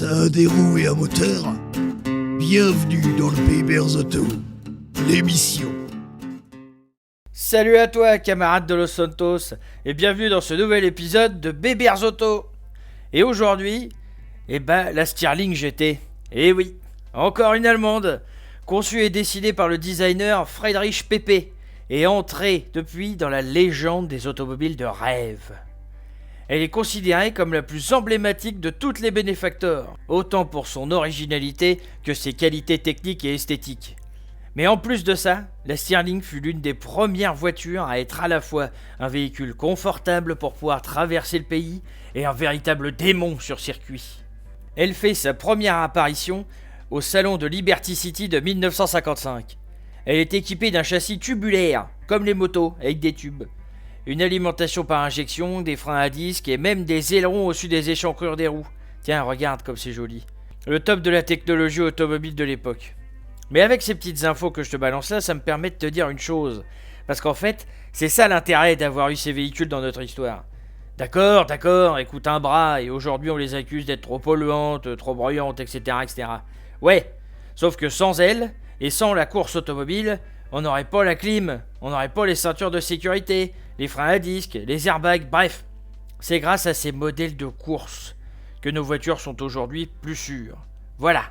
Ça a des roues et un moteur. Bienvenue dans le Bébert Auto, l'émission. Salut à toi, camarade de Los Santos, et bienvenue dans ce nouvel épisode de Bébert Auto. Et aujourd'hui, la Stirling GT. Eh oui, encore une allemande, conçue et dessinée par le designer Friedrich Pepe, et entrée depuis dans la légende des automobiles de rêve. Elle est considérée comme la plus emblématique de toutes les bénéfactors, autant pour son originalité que ses qualités techniques et esthétiques. Mais en plus de ça, la Stirling fut l'une des premières voitures à être à la fois un véhicule confortable pour pouvoir traverser le pays et un véritable démon sur circuit. Elle fait sa première apparition au salon de Liberty City de 1955. Elle est équipée d'un châssis tubulaire, comme les motos, avec des tubes. Une alimentation par injection, des freins à disque et même des ailerons au-dessus des échancrures des roues. Tiens, regarde comme c'est joli. Le top de la technologie automobile de l'époque. Mais avec ces petites infos que je te balance là, ça me permet de te dire une chose. Parce qu'en fait, c'est ça l'intérêt d'avoir eu ces véhicules dans notre histoire. D'accord, écoute un bras, et aujourd'hui on les accuse d'être trop polluantes, trop bruyantes, etc., etc. Ouais, sauf que sans elles, et sans la course automobile, on n'aurait pas la clim, on n'aurait pas les ceintures de sécurité, les freins à disque, les airbags, bref. C'est grâce à ces modèles de course que nos voitures sont aujourd'hui plus sûres. Voilà.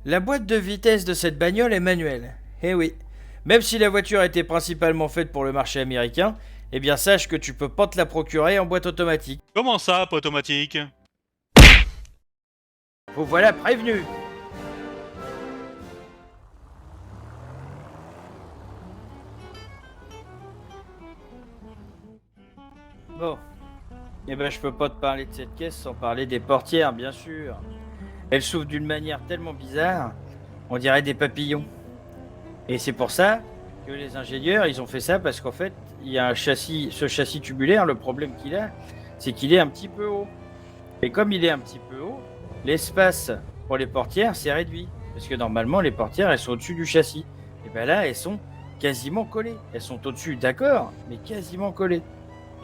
La boîte de vitesse de cette bagnole est manuelle. Eh oui. Même si la voiture était principalement faite pour le marché américain, eh bien sache que tu peux pas te la procurer en boîte automatique. Comment ça, pas automatique? Vous voilà prévenu. Bon. Je peux pas te parler de cette caisse sans parler des portières, bien sûr. Elles s'ouvrent d'une manière tellement bizarre, on dirait des papillons. Et c'est pour ça que les ingénieurs, ils ont fait ça parce qu'en fait, il y a un châssis, ce châssis tubulaire, le problème qu'il a, c'est qu'il est un petit peu haut. Et comme il est un petit peu haut, l'espace pour les portières, c'est réduit. Parce que normalement, les portières, elles sont au-dessus du châssis. Et bien là, elles sont quasiment collées. Elles sont au-dessus, d'accord, mais quasiment collées.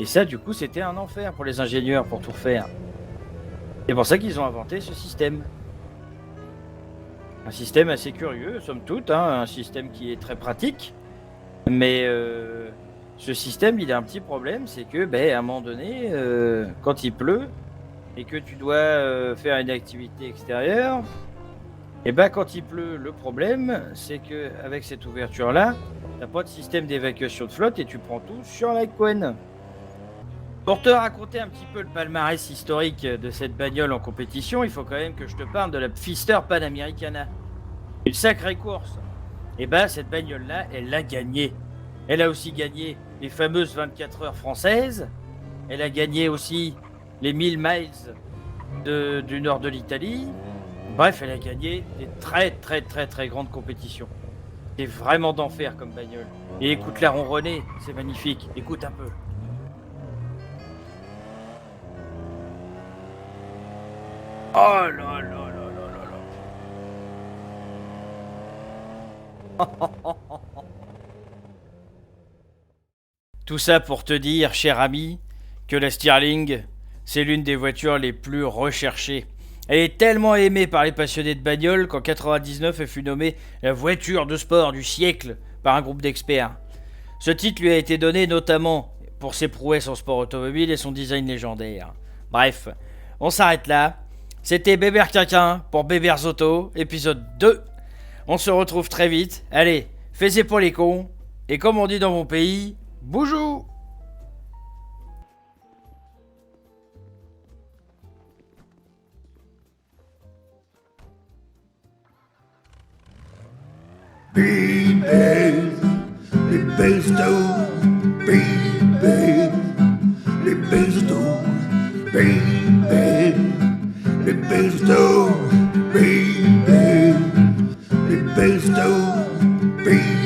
Et ça, du coup, c'était un enfer pour les ingénieurs pour tout refaire. C'est pour ça qu'ils ont inventé ce système. Un système assez curieux, somme toute, un système qui est très pratique. Mais ce système, il a un petit problème, c'est que, à un moment donné, quand il pleut et que tu dois faire une activité extérieure, quand il pleut, le problème, c'est que avec cette ouverture-là, t'as pas de système d'évacuation de flotte et tu prends tout sur la Quen. Pour te raconter un petit peu le palmarès historique de cette bagnole en compétition, il faut quand même que je te parle de la Pfister Panamericana. Une sacrée course. Cette bagnole-là, elle l'a gagnée. Elle a aussi gagné les fameuses 24 heures françaises. Elle a gagné aussi les 1000 miles du nord de l'Italie. Bref, elle a gagné des très grandes compétitions. C'est vraiment d'enfer comme bagnole. Et écoute la ronronner, c'est magnifique. Écoute un peu. Oh là là là là là. Tout ça pour te dire, cher ami, que la Stirling, c'est l'une des voitures les plus recherchées. Elle est tellement aimée par les passionnés de bagnole qu'en 99, elle fut nommée la voiture de sport du siècle par un groupe d'experts. Ce titre lui a été donné notamment pour ses prouesses en sport automobile et son design légendaire. Bref, on s'arrête là. C'était Bébert Quinquin pour Bébert Auto, épisode 2. On se retrouve très vite. Allez, fais-y pour les cons. Et comme on dit dans mon pays, boujou! Bébert, les belles autos, Bébert, les belles autos, Bébert, les belles autos, Bébert, les belles autos, Bébert.